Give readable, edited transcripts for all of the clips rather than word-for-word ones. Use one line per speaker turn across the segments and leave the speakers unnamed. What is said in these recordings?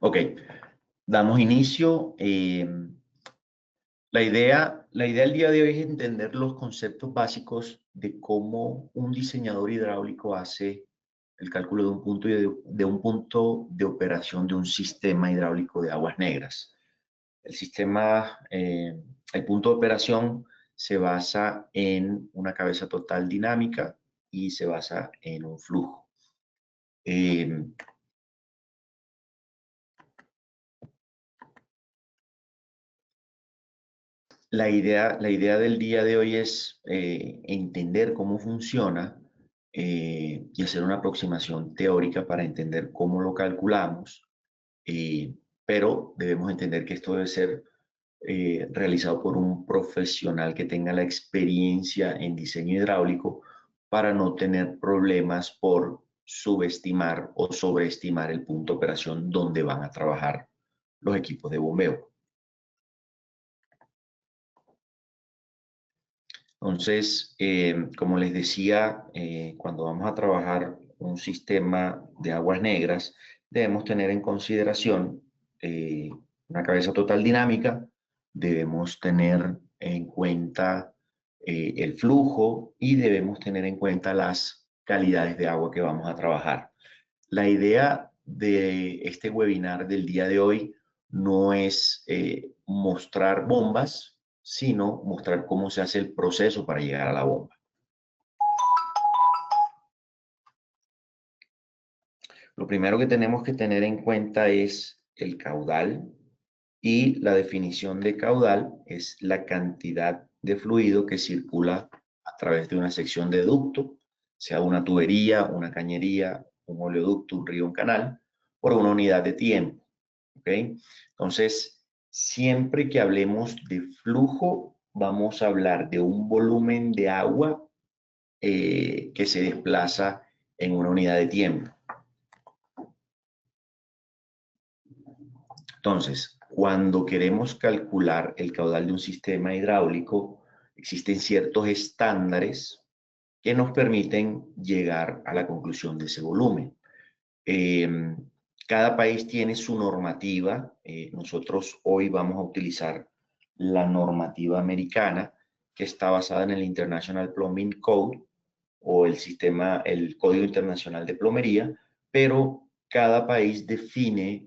Ok, damos inicio. La idea del día de hoy es entender los conceptos básicos de cómo un diseñador hidráulico hace el cálculo de un punto de operación de un sistema hidráulico de aguas negras. El sistema, el punto de operación se basa en una cabeza total dinámica y se basa en un flujo. Eh, la idea del día de hoy es entender cómo funciona y hacer una aproximación teórica para entender cómo lo calculamos, eh, pero debemos entender que esto debe ser realizado por un profesional que tenga la experiencia en diseño hidráulico para no tener problemas por subestimar o sobreestimar el punto de operación donde van a trabajar los equipos de bombeo. Entonces, como les decía, cuando vamos a trabajar un sistema de aguas negras, debemos tener en consideración eh, una cabeza total dinámica, debemos tener en cuenta el flujo y debemos tener en cuenta las calidades de agua que vamos a trabajar. La idea de este webinar del día de hoy no es mostrar bombas, sino mostrar cómo se hace el proceso para llegar a la bomba. Lo primero que tenemos que tener en cuenta es el caudal, y la definición de caudal es la cantidad de fluido que circula a través de una sección de ducto, sea una tubería, una cañería, un oleoducto, un río, un canal, por una unidad de tiempo. ¿Ok? Entonces, siempre que hablemos de flujo, vamos a hablar de un volumen de agua que se desplaza en una unidad de tiempo. Entonces, cuando queremos calcular el caudal de un sistema hidráulico, existen ciertos estándares que nos permiten llegar a la conclusión de ese volumen. Eh, Cada país tiene su normativa. Nosotros hoy vamos a utilizar la normativa americana, que está basada en el International Plumbing Code o el Código Internacional de Plomería, pero cada país define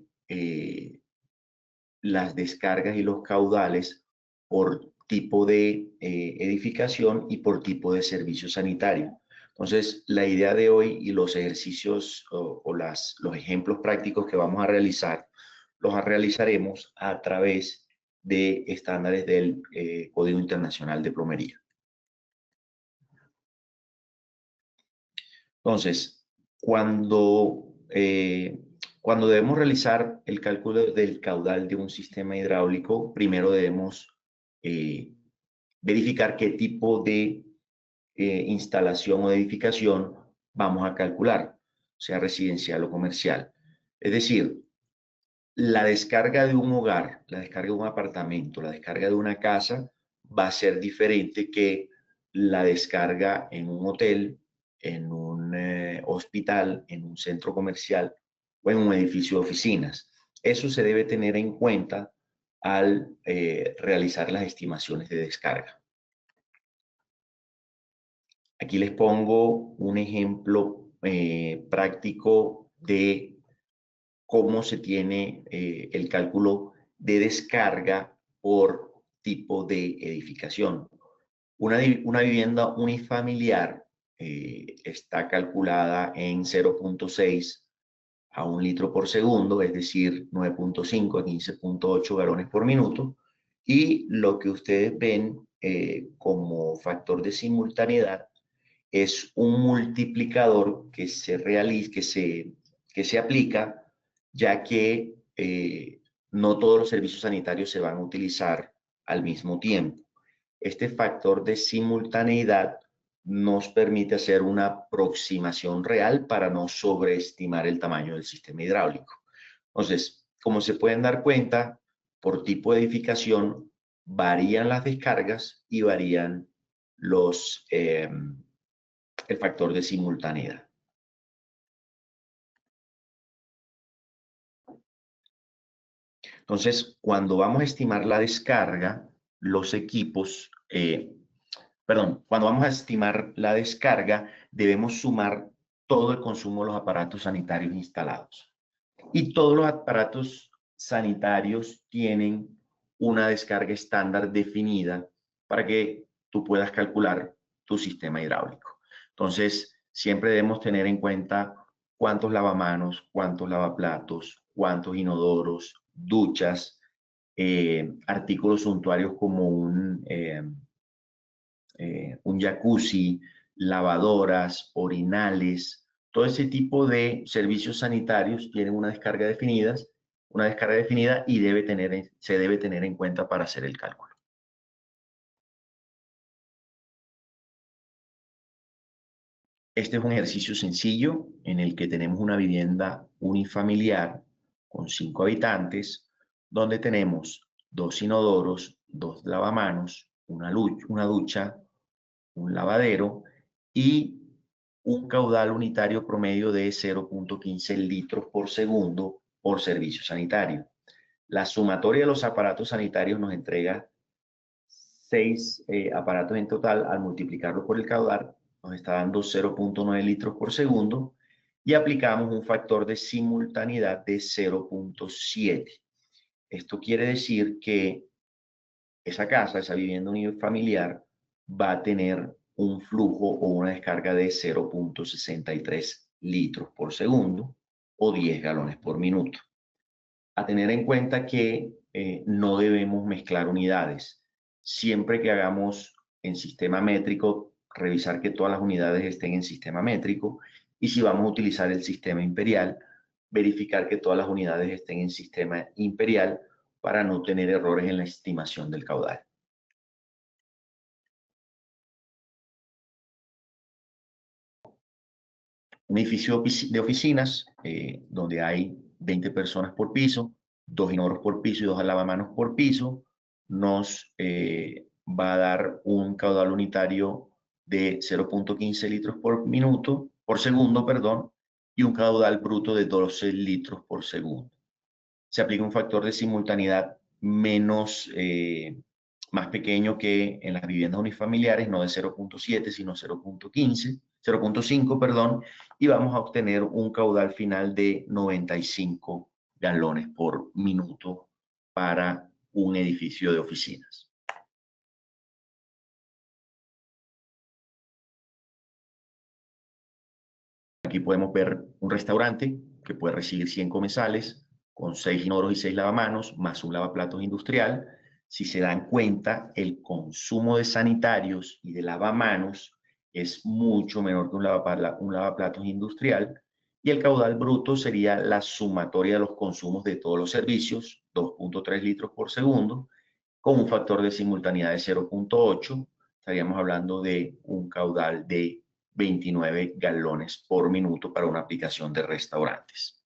las descargas y los caudales por tipo de edificación y por tipo de servicio sanitario. Entonces, la idea de hoy y los ejercicios los ejemplos prácticos que vamos a realizar, los realizaremos a través de estándares del Código Internacional de Plomería. Entonces, cuando debemos realizar el cálculo del caudal de un sistema hidráulico, primero debemos eh, verificar qué tipo de instalación o edificación vamos a calcular, sea residencial o comercial. Es decir, la descarga de un hogar, la descarga de un apartamento, la descarga de una casa va a ser diferente que la descarga en un hotel, en un hospital, en un centro comercial o en un edificio de oficinas. Eso se debe tener en cuenta al realizar las estimaciones de descarga. Aquí les pongo un ejemplo práctico de cómo se tiene el cálculo de descarga por tipo de edificación. Una vivienda unifamiliar está calculada en 0.6 a 1 litro por segundo, es decir, 9.5 a 15.8 galones por minuto. Y lo que ustedes ven como factor de simultaneidad es un multiplicador que se aplica, ya que no todos los servicios sanitarios se van a utilizar al mismo tiempo. Este factor de simultaneidad nos permite hacer una aproximación real para no sobreestimar el tamaño del sistema hidráulico. Entonces, como se pueden dar cuenta, por tipo de edificación varían las descargas y varían el factor de simultaneidad. Entonces, cuando vamos a estimar la descarga, cuando vamos a estimar la descarga, debemos sumar todo el consumo de los aparatos sanitarios instalados. Y todos los aparatos sanitarios tienen una descarga estándar definida para que tú puedas calcular tu sistema hidráulico. Entonces, siempre debemos tener en cuenta cuántos lavamanos, cuántos lavaplatos, cuántos inodoros, duchas, artículos suntuarios como un jacuzzi, lavadoras, orinales, todo ese tipo de servicios sanitarios tienen una descarga definida y se debe tener en cuenta para hacer el cálculo. Este es un ejercicio sencillo en el que tenemos una vivienda unifamiliar con 5 habitantes, donde tenemos 2 inodoros, 2 lavamanos, una ducha, un lavadero y un caudal unitario promedio de 0.15 litros por segundo por servicio sanitario. La sumatoria de los aparatos sanitarios nos entrega 6 aparatos en total. Al multiplicarlo por el caudal nos está dando 0.9 litros por segundo y aplicamos un factor de simultaneidad de 0.7. Esto quiere decir que esa vivienda unifamiliar, va a tener un flujo o una descarga de 0.63 litros por segundo o 10 galones por minuto. A tener en cuenta que no debemos mezclar unidades. Siempre que hagamos en sistema métrico, revisar que todas las unidades estén en sistema métrico, y si vamos a utilizar el sistema imperial, verificar que todas las unidades estén en sistema imperial para no tener errores en la estimación del caudal. Un edificio de oficinas donde hay 20 personas por piso, 2 inodoros por piso y 2 lavamanos por piso, nos va a dar un caudal unitario de 0.15 litros por segundo, perdón, y un caudal bruto de 12 litros por segundo. Se aplica un factor de simultaneidad más pequeño que en las viviendas unifamiliares, no de 0.7, sino 0.5, perdón, y vamos a obtener un caudal final de 95 galones por minuto para un edificio de oficinas. Aquí podemos ver un restaurante que puede recibir 100 comensales con 6 inodoros y 6 lavamanos, más un lavaplatos industrial. Si se dan cuenta, el consumo de sanitarios y de lavamanos es mucho menor que un lavaplatos industrial, y el caudal bruto sería la sumatoria de los consumos de todos los servicios, 2.3 litros por segundo, con un factor de simultaneidad de 0.8, estaríamos hablando de un caudal de 29 galones por minuto para una aplicación de restaurantes.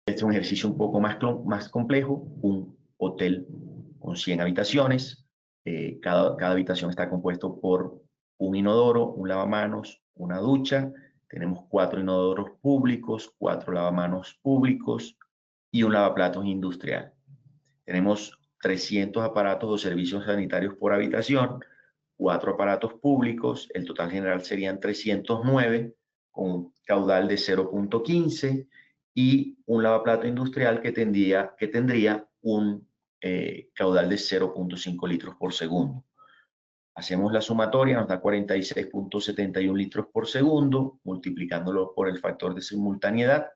Este es un ejercicio un poco más complejo, un hotel con 100 habitaciones. Cada habitación está compuesto por un inodoro, un lavamanos, una ducha. Tenemos 4 inodoros públicos, 4 lavamanos públicos y un lavaplatos industrial. Tenemos 300 aparatos o servicios sanitarios por habitación, 4 aparatos públicos, el total general serían 309, con un caudal de 0.15, y un lavaplato industrial que tendría un caudal de 0.5 litros por segundo. Hacemos la sumatoria, nos da 46.71 litros por segundo, multiplicándolo por el factor de simultaneidad,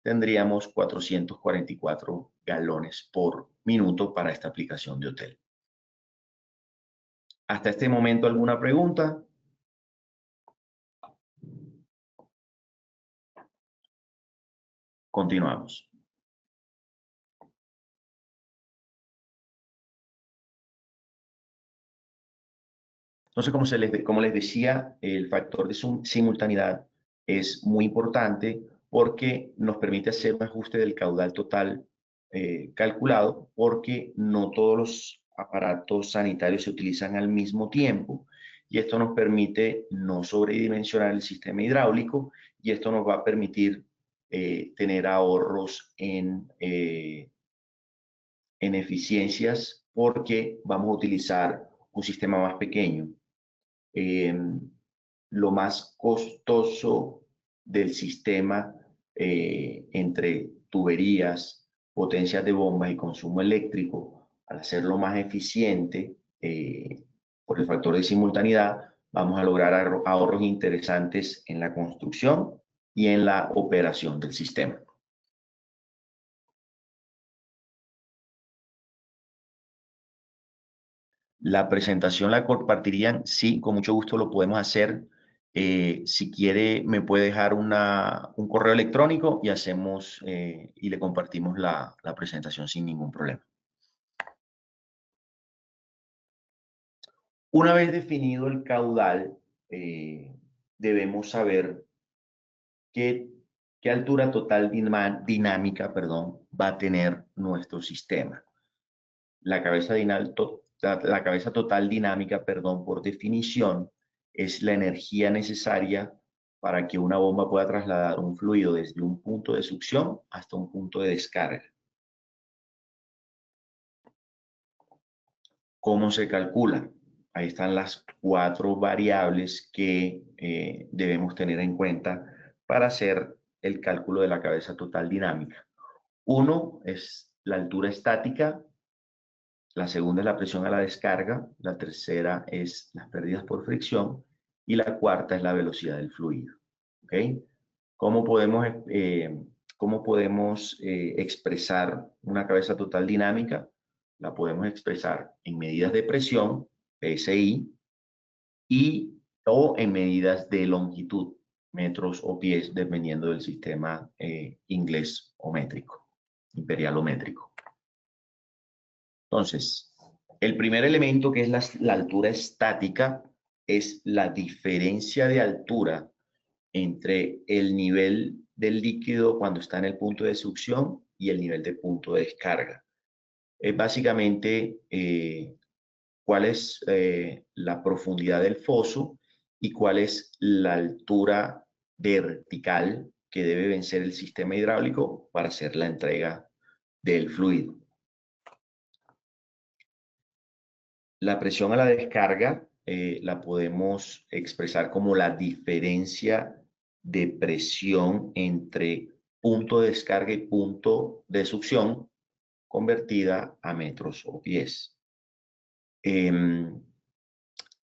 tendríamos 444 galones por minuto para esta aplicación de hotel. ¿Hasta este momento alguna pregunta? Continuamos. Entonces, como les decía, el factor de simultaneidad es muy importante porque nos permite hacer un ajuste del caudal total calculado, porque no todos los aparatos sanitarios se utilizan al mismo tiempo. y esto nos permite no sobredimensionar el sistema hidráulico y esto nos va a permitir tener ahorros en eficiencias porque vamos a utilizar un sistema más pequeño. Lo más costoso del sistema entre tuberías, potencias de bombas y consumo eléctrico, al hacerlo más eficiente por el factor de simultaneidad, vamos a lograr ahorros interesantes en la construcción y en la operación del sistema. La presentación la compartirían, sí, con mucho gusto lo podemos hacer. Si quiere, me puede dejar un correo electrónico y hacemos y le compartimos la presentación sin ningún problema. Una vez definido el caudal, debemos saber qué altura total dinámica, perdón, va a tener nuestro sistema. La cabeza total dinámica, perdón, por definición, es la energía necesaria para que una bomba pueda trasladar un fluido desde un punto de succión hasta un punto de descarga. ¿Cómo se calcula? Ahí están las 4 variables que debemos tener en cuenta para hacer el cálculo de la cabeza total dinámica. Uno es la altura estática. La segunda es la presión a la descarga, la tercera es las pérdidas por fricción y la cuarta es la velocidad del fluido. ¿Okay? ¿Cómo podemos expresar una cabeza total dinámica? La podemos expresar en medidas de presión, PSI, o en medidas de longitud, metros o pies, dependiendo del sistema inglés o métrico, imperial o métrico. Entonces, el primer elemento, que es la altura estática, es la diferencia de altura entre el nivel del líquido cuando está en el punto de succión y el nivel de punto de descarga. Es básicamente cuál es la profundidad del foso y cuál es la altura vertical que debe vencer el sistema hidráulico para hacer la entrega del fluido. La presión a la descarga la podemos expresar como la diferencia de presión entre punto de descarga y punto de succión convertida a metros o pies. En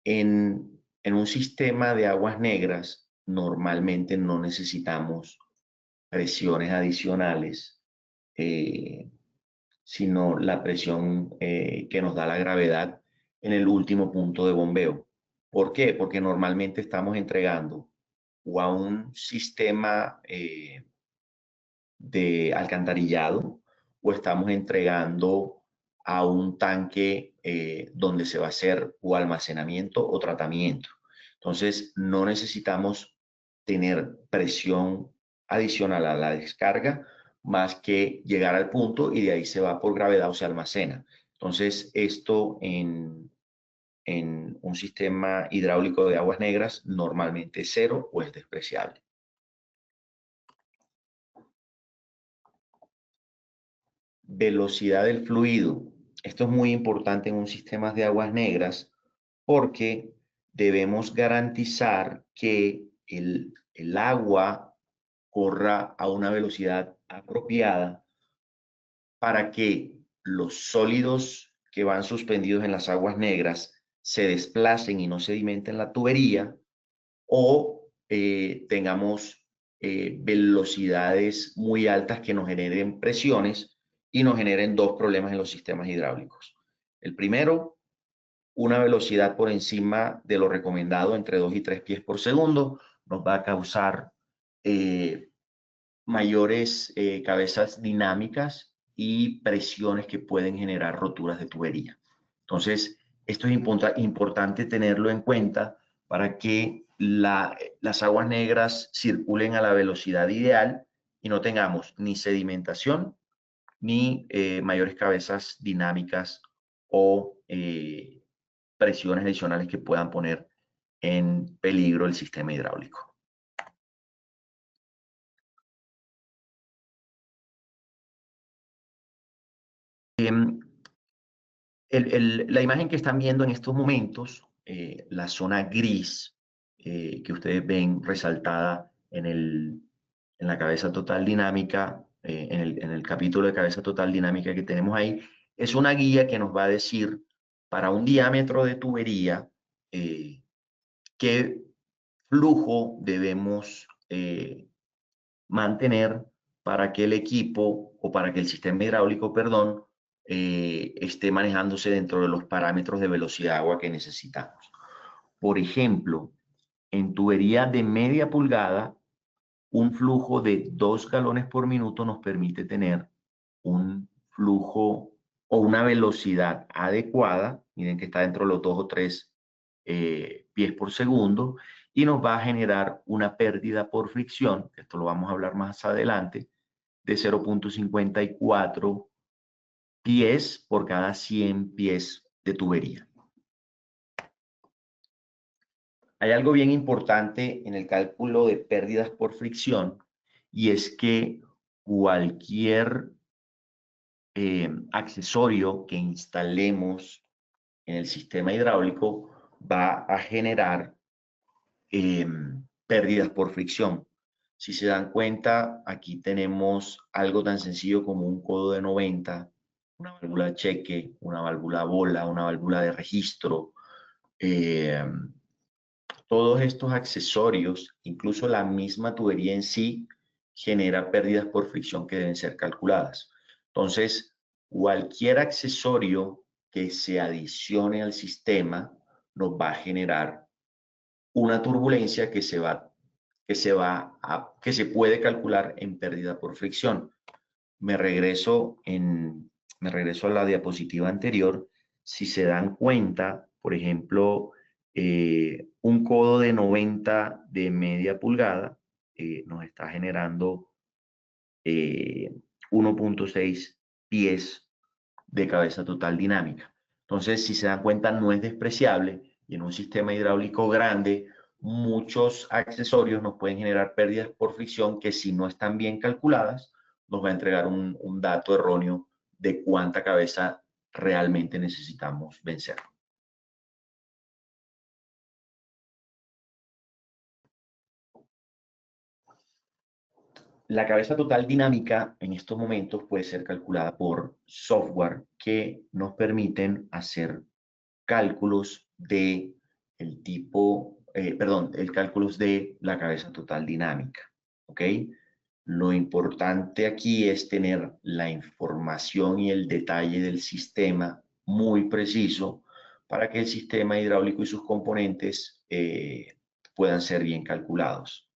un sistema de aguas negras normalmente no necesitamos presiones adicionales, sino la presión que nos da la gravedad en el último punto de bombeo. ¿Por qué? Porque normalmente estamos entregando o a un sistema de alcantarillado o estamos entregando a un tanque donde se va a hacer o almacenamiento o tratamiento. Entonces, no necesitamos tener presión adicional a la descarga más que llegar al punto y de ahí se va por gravedad o se almacena. Entonces, esto en un sistema hidráulico de aguas negras normalmente es cero o es despreciable. Velocidad del fluido. Esto es muy importante en un sistema de aguas negras porque debemos garantizar que el agua corra a una velocidad apropiada para que los sólidos que van suspendidos en las aguas negras se desplacen y no sedimenten la tubería o tengamos velocidades muy altas que nos generen presiones y nos generen dos problemas en los sistemas hidráulicos. El primero, una velocidad por encima de lo recomendado, entre 2 y 3 pies por segundo, nos va a causar mayores cabezas dinámicas y presiones que pueden generar roturas de tubería. Entonces, esto es importante tenerlo en cuenta para que las aguas negras circulen a la velocidad ideal y no tengamos ni sedimentación ni mayores cabezas dinámicas o presiones adicionales que puedan poner en peligro el sistema hidráulico. La imagen que están viendo en estos momentos, la zona gris que ustedes ven resaltada en la cabeza total dinámica, en el capítulo de cabeza total dinámica que tenemos ahí, es una guía que nos va a decir para un diámetro de tubería qué flujo debemos mantener para que el equipo o para que el sistema hidráulico, perdón, esté manejándose dentro de los parámetros de velocidad de agua que necesitamos. Por ejemplo, en tubería de media pulgada, un flujo de 2 galones por minuto nos permite tener un flujo o una velocidad adecuada, miren que está dentro de los 2 o 3 pies por segundo, y nos va a generar una pérdida por fricción, esto lo vamos a hablar más adelante, de 0.54 pies por cada 100 pies de tubería. Hay algo bien importante en el cálculo de pérdidas por fricción, y es que cualquier accesorio que instalemos en el sistema hidráulico va a generar pérdidas por fricción. Si se dan cuenta, aquí tenemos algo tan sencillo como un codo de 90, una válvula de cheque, una válvula bola, una válvula de registro. Todos estos accesorios, incluso la misma tubería en sí, genera pérdidas por fricción que deben ser calculadas. Entonces, cualquier accesorio que se adicione al sistema nos va a generar una turbulencia que se puede calcular en pérdida por fricción. Me regreso a la diapositiva anterior. Si se dan cuenta, por ejemplo, un codo de 90 de media pulgada nos está generando 1.6 pies de cabeza total dinámica. Entonces, si se dan cuenta, no es despreciable, y en un sistema hidráulico grande, muchos accesorios nos pueden generar pérdidas por fricción que, si no están bien calculadas, nos va a entregar un dato erróneo de cuánta cabeza realmente necesitamos vencer. La cabeza total dinámica en estos momentos puede ser calculada por software que nos permiten hacer cálculos de el tipo, cálculos de la cabeza total dinámica, ¿ok? Lo importante aquí es tener la información y el detalle del sistema muy preciso para que el sistema hidráulico y sus componentes puedan ser bien calculados.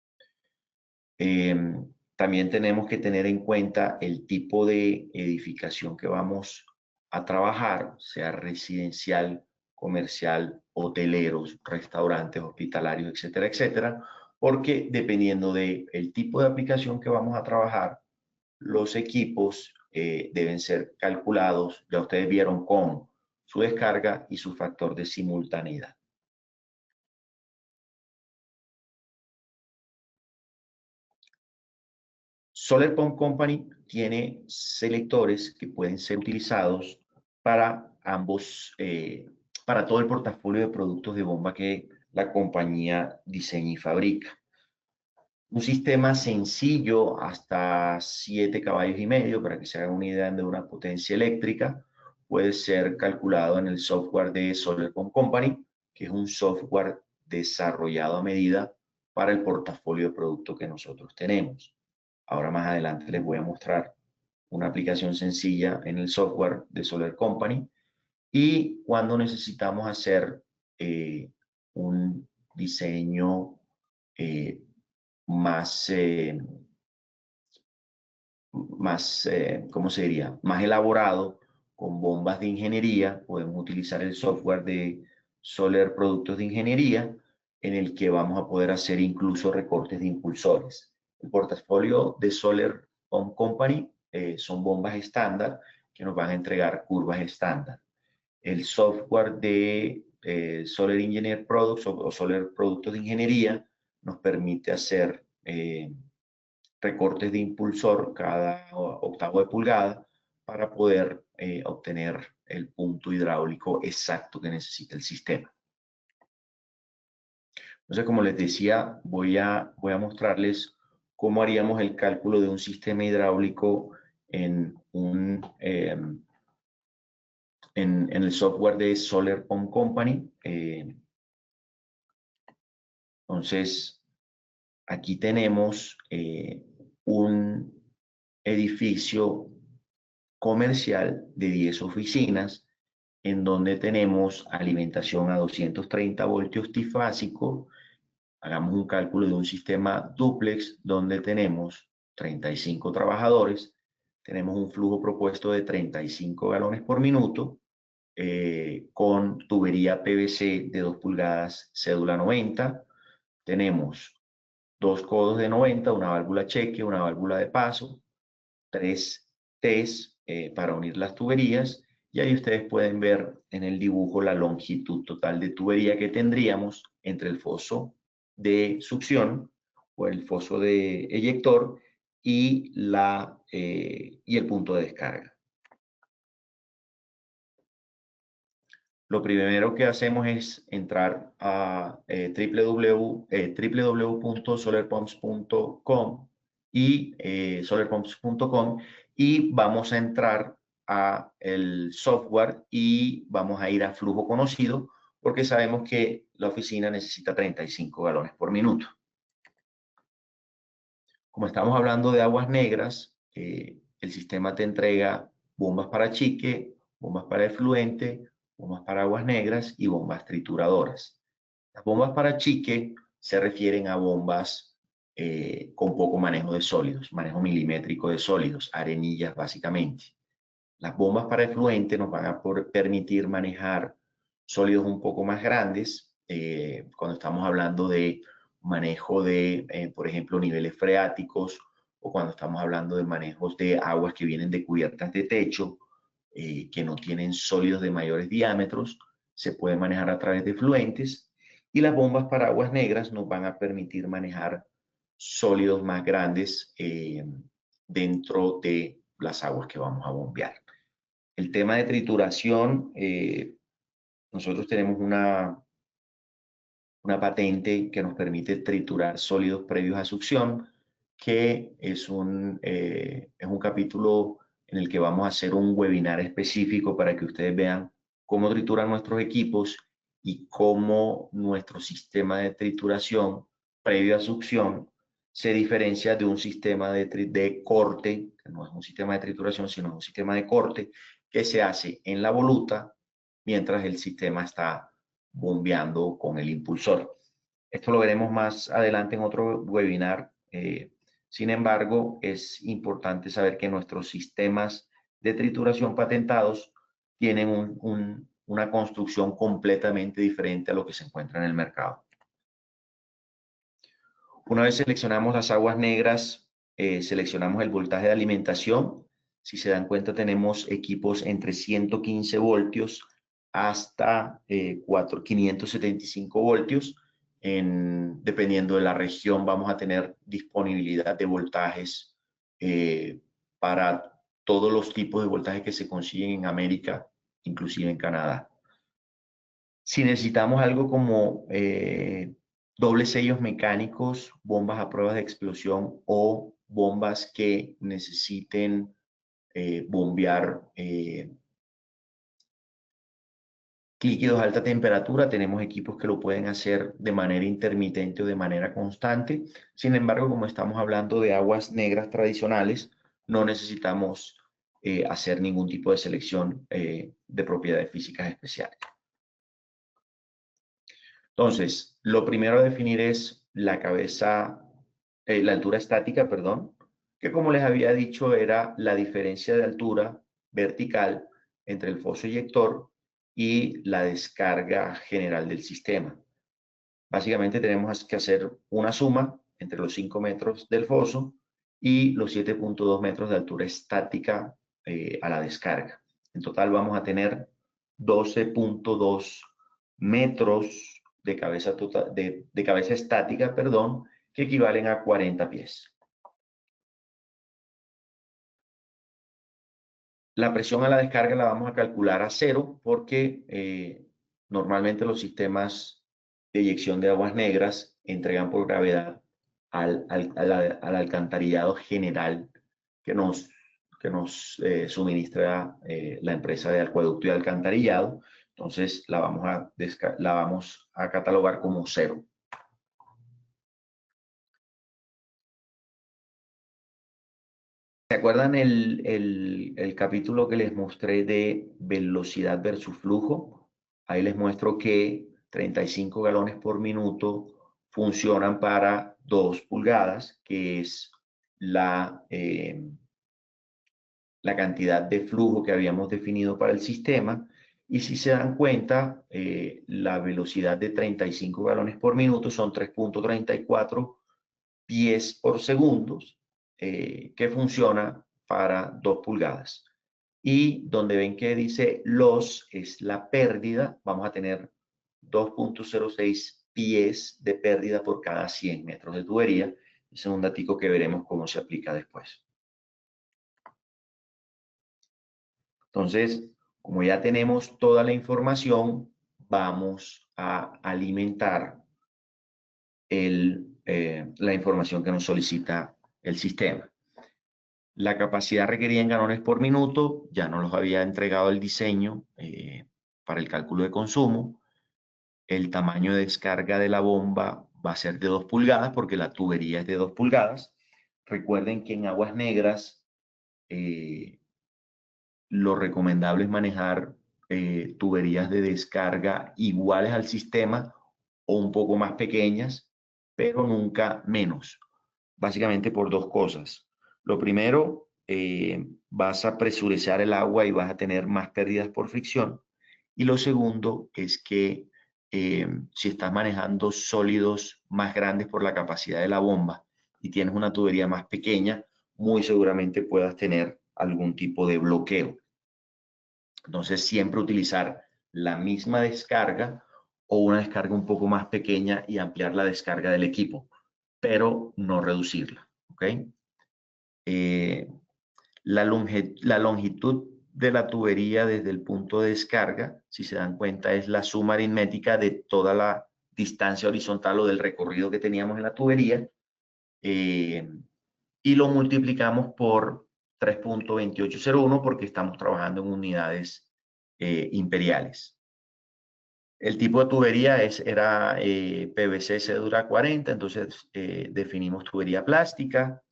También tenemos que tener en cuenta el tipo de edificación que vamos a trabajar, sea residencial, comercial, hoteleros, restaurantes, hospitalarios, etcétera, etcétera, porque dependiendo del tipo de aplicación que vamos a trabajar, los equipos deben ser calculados, ya ustedes vieron, con su descarga y su factor de simultaneidad. Solar Pump Company tiene selectores que pueden ser utilizados para para todo el portafolio de productos de bomba que la compañía diseña y fabrica. Un sistema sencillo hasta 7,5 caballos, para que se hagan una idea de una potencia eléctrica, puede ser calculado en el software de Solar Pump Company, que es un software desarrollado a medida para el portafolio de productos que nosotros tenemos. Ahora más adelante les voy a mostrar una aplicación sencilla en el software de Solar Company, y cuando necesitamos hacer un diseño eh, más, ¿cómo se diría? Más elaborado, con bombas de ingeniería, podemos utilizar el software de Solar Productos de Ingeniería, en el que vamos a poder hacer incluso recortes de impulsores. El portafolio de Solar Pump Company son bombas estándar que nos van a entregar curvas estándar. El software de Solar Engineer Products o Solar Productos de Ingeniería nos permite hacer recortes de impulsor cada octavo de pulgada para poder obtener el punto hidráulico exacto que necesita el sistema. Entonces, como les decía, voy a mostrarles cómo haríamos el cálculo de un sistema hidráulico en el software de Solar Pump Company. Entonces, aquí tenemos un edificio comercial de 10 oficinas en donde tenemos alimentación a 230 voltios trifásico. Hagamos un cálculo de un sistema dúplex donde tenemos 35 trabajadores, tenemos un flujo propuesto de 35 galones por minuto, con tubería PVC de 2 pulgadas, cédula 90. Tenemos 2 codos de 90, una válvula cheque, una válvula de paso, 3 T's para unir las tuberías, y ahí ustedes pueden ver en el dibujo la longitud total de tubería que tendríamos entre el foso de succión o el foso de eyector y el punto de descarga. Lo primero que hacemos es entrar a www.solarpumps.com y solarpumps.com, y vamos a entrar a el software y vamos a ir a flujo conocido porque sabemos que la oficina necesita 35 galones por minuto. Como estamos hablando de aguas negras, el sistema te entrega bombas para chique, bombas para efluente, bombas para aguas negras y bombas trituradoras. Las bombas para chique se refieren a bombas con poco manejo de sólidos, manejo milimétrico de sólidos, arenillas básicamente. Las bombas para efluente nos van a permitir manejar sólidos un poco más grandes, cuando estamos hablando de manejo de, por ejemplo, niveles freáticos, o cuando estamos hablando de manejos de aguas que vienen de cubiertas de techo, que no tienen sólidos de mayores diámetros, se puede manejar a través de fluentes. Y las bombas para aguas negras nos van a permitir manejar sólidos más grandes dentro de las aguas que vamos a bombear. El tema de trituración, nosotros tenemos una patente que nos permite triturar sólidos previos a succión, que es un capítulo en el que vamos a hacer un webinar específico para que ustedes vean cómo trituran nuestros equipos y cómo nuestro sistema de trituración previo a succión se diferencia de un sistema de corte, que no es un sistema de trituración, sino un sistema de corte que se hace en la voluta mientras el sistema está bombeando con el impulsor. Esto lo veremos más adelante en otro webinar. Sin embargo, es importante saber que nuestros sistemas de trituración patentados tienen una construcción completamente diferente a lo que se encuentra en el mercado. Una vez seleccionamos las aguas negras, seleccionamos el voltaje de alimentación. Si se dan cuenta, tenemos equipos entre 115 voltios hasta 575 voltios. Dependiendo de la región, vamos a tener disponibilidad de voltajes para todos los tipos de voltajes que se consiguen en América, inclusive en Canadá. Si necesitamos algo como dobles sellos mecánicos, bombas a prueba de explosión o bombas que necesiten bombear líquidos a alta temperatura, tenemos equipos que lo pueden hacer de manera intermitente o de manera constante. Sin embargo, como estamos hablando de aguas negras tradicionales, no necesitamos hacer ningún tipo de selección de propiedades físicas especiales. Entonces, lo primero a definir es la altura estática, perdón, que como les había dicho era la diferencia de altura vertical entre el foso eyector y la descarga general del sistema. Básicamente tenemos que hacer una suma entre los 5 metros del foso y los 7.2 metros de altura estática a la descarga. En total vamos a tener 12.2 metros de cabeza, total, de cabeza estática, perdón, que equivalen a 40 pies. La presión a la descarga la vamos a calcular a 0 porque normalmente los sistemas de eyección de aguas negras entregan por gravedad al alcantarillado general que nos suministra la empresa de acueducto y alcantarillado. Entonces la vamos a catalogar como 0. ¿Se acuerdan el capítulo que les mostré de velocidad versus flujo? Ahí les muestro que 35 galones por minuto funcionan para 2 pulgadas, que es la cantidad de flujo que habíamos definido para el sistema. Y si se dan cuenta, la velocidad de 35 galones por minuto son 3.34 pies por segundo, que funciona para 2 pulgadas. Y donde ven que dice loss es la pérdida, vamos a tener 2.06 pies de pérdida por cada 100 metros de tubería. Ese es un datico que veremos cómo se aplica después. Entonces, como ya tenemos toda la información, vamos a alimentar la información que nos solicita el sistema. La capacidad requerida en galones por minuto, ya nos los había entregado el diseño para el cálculo de consumo. El tamaño de descarga de la bomba va a ser de 2 pulgadas porque la tubería es de 2 pulgadas. Recuerden que en aguas negras lo recomendable es manejar tuberías de descarga iguales al sistema o un poco más pequeñas, pero nunca menos. Básicamente por 2 cosas. Lo primero, vas a presurizar el agua y vas a tener más pérdidas por fricción. Y lo segundo es que si estás manejando sólidos más grandes por la capacidad de la bomba y tienes una tubería más pequeña, muy seguramente puedas tener algún tipo de bloqueo. Entonces, siempre utilizar la misma descarga o una descarga un poco más pequeña y ampliar la descarga del equipo, pero no reducirla. ¿Ok? La longitud de la tubería desde el punto de descarga, si se dan cuenta, es la suma aritmética de toda la distancia horizontal o del recorrido que teníamos en la tubería, y lo multiplicamos por 3.2801 porque estamos trabajando en unidades imperiales. El tipo de tubería era PVC Cedura 40, entonces definimos tubería plástica.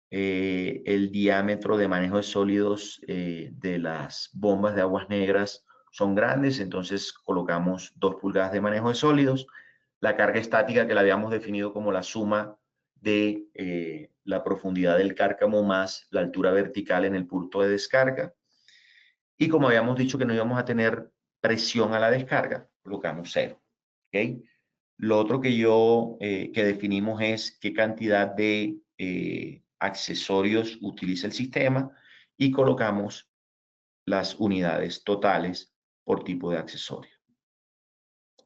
El diámetro de manejo de sólidos de las bombas de aguas negras son grandes, entonces colocamos 2 pulgadas de manejo de sólidos. La carga estática que la habíamos definido como la suma de la profundidad del cárcamo más la altura vertical en el punto de descarga. Y como habíamos dicho que no íbamos a tener presión a la descarga, colocamos 0. ¿Okay? Lo otro que definimos es qué cantidad de accesorios utiliza el sistema y colocamos las unidades totales por tipo de accesorio.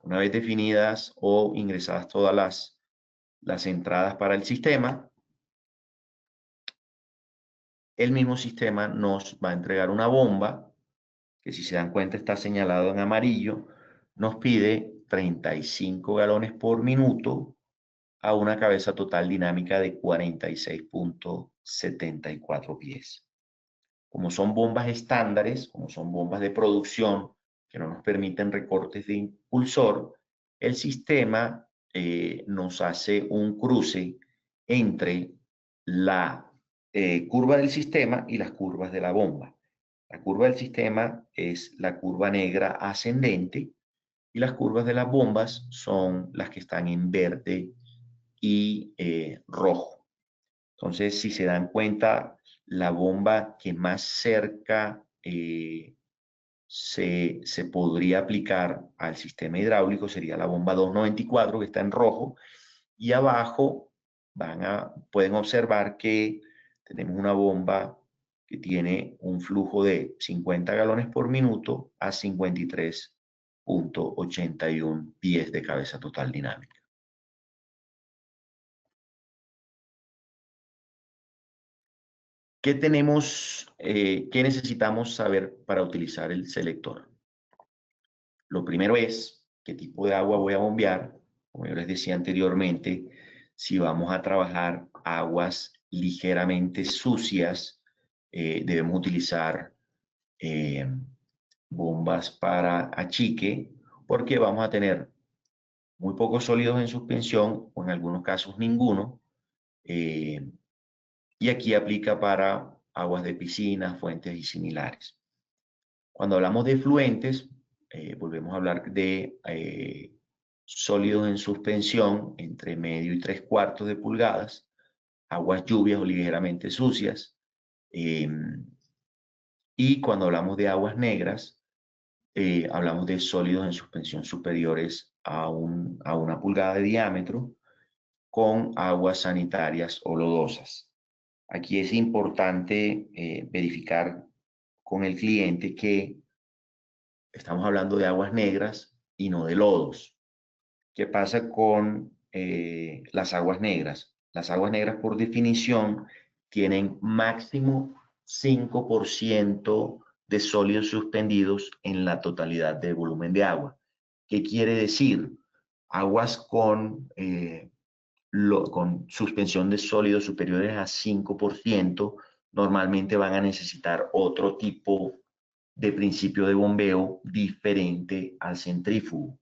Una vez definidas o ingresadas todas las entradas para el sistema, el mismo sistema nos va a entregar una bomba que, si se dan cuenta, está señalado en amarillo. Nos pide 35 galones por minuto a una cabeza total dinámica de 46.74 pies. Como son bombas estándares, como son bombas de producción que no nos permiten recortes de impulsor, el sistema nos hace un cruce entre la curva del sistema y las curvas de la bomba. La curva del sistema es la curva negra ascendente y las curvas de las bombas son las que están en verde y rojo. Entonces, si se dan cuenta, la bomba que más cerca se podría aplicar al sistema hidráulico sería la bomba 294, que está en rojo, y abajo pueden observar que tenemos una bomba que tiene un flujo de 50 galones por minuto a 53 0.81 pies de cabeza total dinámica. ¿Qué tenemos, qué necesitamos saber para utilizar el selector? Lo primero es qué tipo de agua voy a bombear. Como yo les decía anteriormente, si vamos a trabajar aguas ligeramente sucias, debemos utilizar bombas para achique, porque vamos a tener muy pocos sólidos en suspensión, o en algunos casos ninguno. Y aquí aplica para aguas de piscinas, fuentes y similares. Cuando hablamos de fluentes, volvemos a hablar de sólidos en suspensión entre medio y 3/4 de pulgadas, aguas lluvias o ligeramente sucias. Y cuando hablamos de aguas negras, hablamos de sólidos en suspensión superiores a una pulgada de diámetro con aguas sanitarias o lodosas. Aquí es importante verificar con el cliente que estamos hablando de aguas negras y no de lodos. ¿Qué pasa con las aguas negras? Las aguas negras, por definición, tienen máximo 5% de sólidos suspendidos en la totalidad del volumen de agua. ¿Qué quiere decir? Aguas con suspensión de sólidos superiores a 5% normalmente van a necesitar otro tipo de principio de bombeo diferente al centrífugo.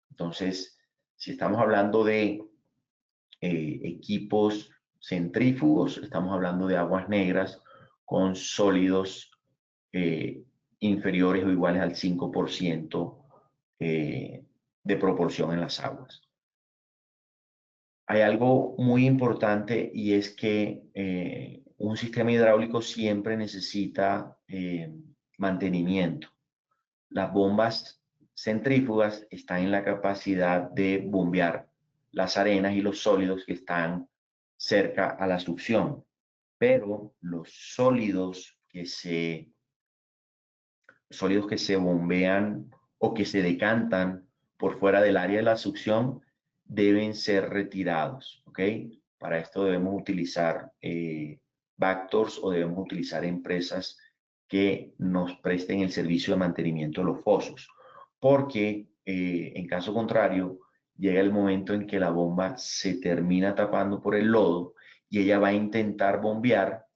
Entonces, si estamos hablando de equipos centrífugos, estamos hablando de aguas negras con sólidos inferiores o iguales al 5% de proporción en las aguas. Hay algo muy importante y es que un sistema hidráulico siempre necesita mantenimiento. Las bombas centrífugas están en la capacidad de bombear las arenas y los sólidos que están cerca a la succión, pero los sólidos que se bombean o que se decantan por fuera del área de la succión deben ser retirados, ¿ok? Para esto debemos utilizar Bactors o debemos utilizar empresas que nos presten el servicio de mantenimiento de los fosos, porque en caso contrario, llega el momento en que la bomba se termina tapando por el lodo y ella va a intentar bombear,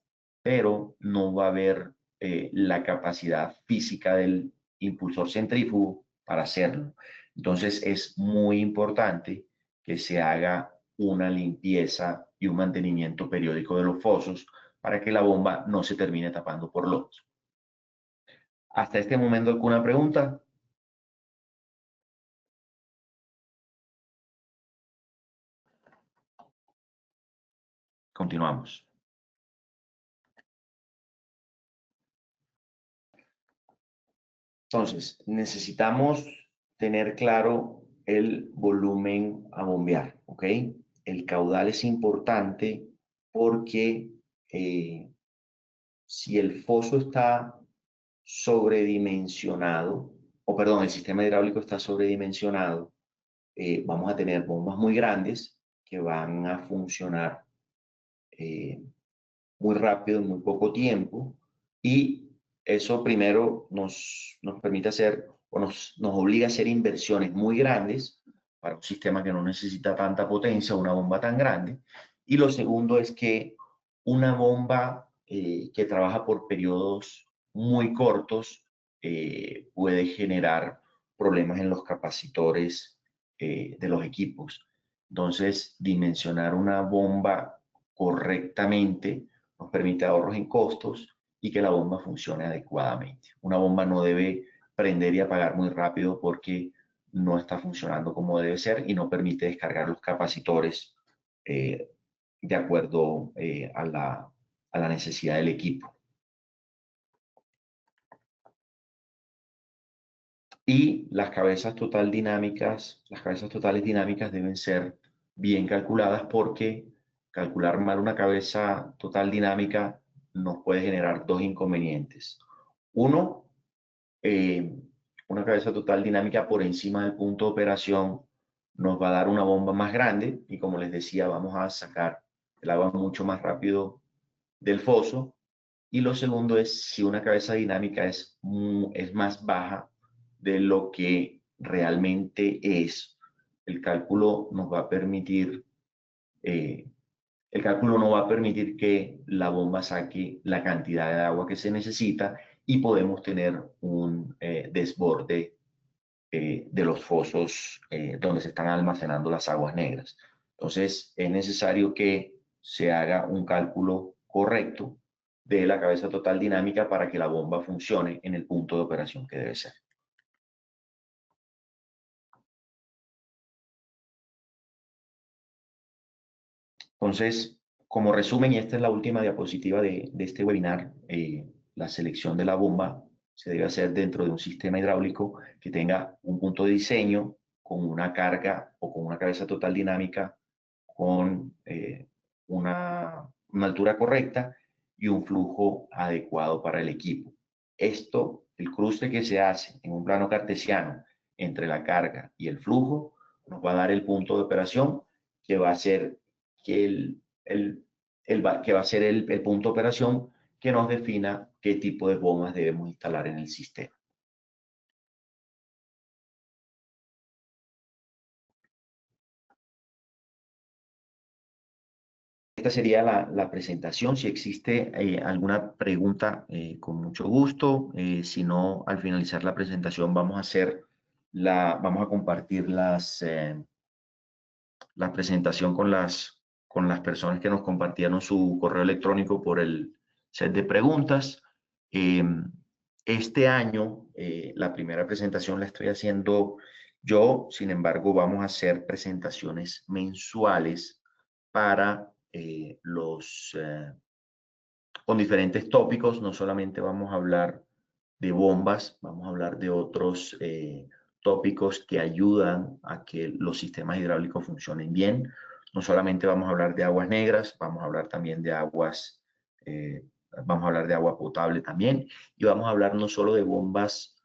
pero no va a haber la capacidad física del impulsor centrífugo para hacerlo. Entonces es muy importante que se haga una limpieza y un mantenimiento periódico de los fosos para que la bomba no se termine tapando por lodos. ¿Hasta este momento alguna pregunta? Continuamos. Entonces, necesitamos tener claro el volumen a bombear, ¿ok? El caudal es importante porque si el foso está sobredimensionado, o perdón, el sistema hidráulico está sobredimensionado, vamos a tener bombas muy grandes que van a funcionar muy rápido en muy poco tiempo y eso primero nos permite hacer o nos obliga a hacer inversiones muy grandes para un sistema que no necesita tanta potencia, una bomba tan grande. Y lo segundo es que una bomba que trabaja por periodos muy cortos puede generar problemas en los capacitores de los equipos. Entonces, dimensionar una bomba correctamente nos permite ahorros en costos y que la bomba funcione adecuadamente. Una bomba no debe prender y apagar muy rápido porque no está funcionando como debe ser y no permite descargar los capacitores de acuerdo a la necesidad del equipo. Y las cabezas totales dinámicas deben ser bien calculadas porque calcular mal una cabeza total dinámica nos puede generar dos inconvenientes. Uno, una cabeza total dinámica por encima del punto de operación nos va a dar una bomba más grande y, como les decía, vamos a sacar el agua mucho más rápido del foso. Y lo segundo es si una cabeza dinámica es más baja de lo que realmente es, el cálculo nos va a permitir, eh, el cálculo no va a permitir que la bomba saque la cantidad de agua que se necesita y podemos tener un desborde de los fosos donde se están almacenando las aguas negras. Entonces, es necesario que se haga un cálculo correcto de la cabeza total dinámica para que la bomba funcione en el punto de operación que debe ser. Entonces, como resumen, y esta es la última diapositiva de este webinar, la selección de la bomba se debe hacer dentro de un sistema hidráulico que tenga un punto de diseño con una carga o con una cabeza total dinámica con una altura correcta y un flujo adecuado para el equipo. Esto, el cruce que se hace en un plano cartesiano entre la carga y el flujo, nos va a dar el punto de operación que va a ser que que va a ser el punto de operación que nos defina qué tipo de bombas debemos instalar en el sistema. Esta sería la presentación. Si existe alguna pregunta, con mucho gusto. Si no, al finalizar la presentación vamos a compartir la presentación con las personas que nos compartieron su correo electrónico por el set de preguntas. Eh, este año, la primera presentación la estoy haciendo yo. Sin embargo, vamos a hacer presentaciones mensuales para con diferentes tópicos. No solamente vamos a hablar de bombas, vamos a hablar de otros tópicos que ayudan a que los sistemas hidráulicos funcionen bien. No solamente vamos a hablar de aguas negras, vamos a hablar también de vamos a hablar de agua potable también, y vamos a hablar no solo de bombas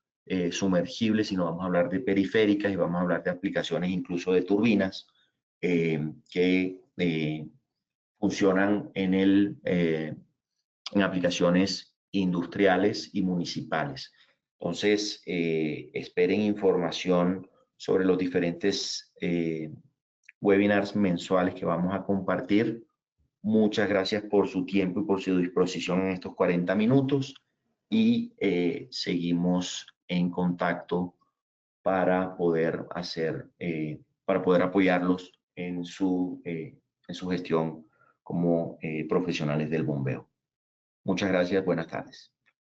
sumergibles, sino vamos a hablar de periféricas y vamos a hablar de aplicaciones incluso de turbinas que funcionan en aplicaciones industriales y municipales. Entonces, esperen información sobre los diferentes webinars mensuales que vamos a compartir. Muchas gracias por su tiempo y por su disposición en estos 40 minutos y seguimos en contacto para poder para poder apoyarlos en su gestión como profesionales del bombeo. Muchas gracias, buenas tardes.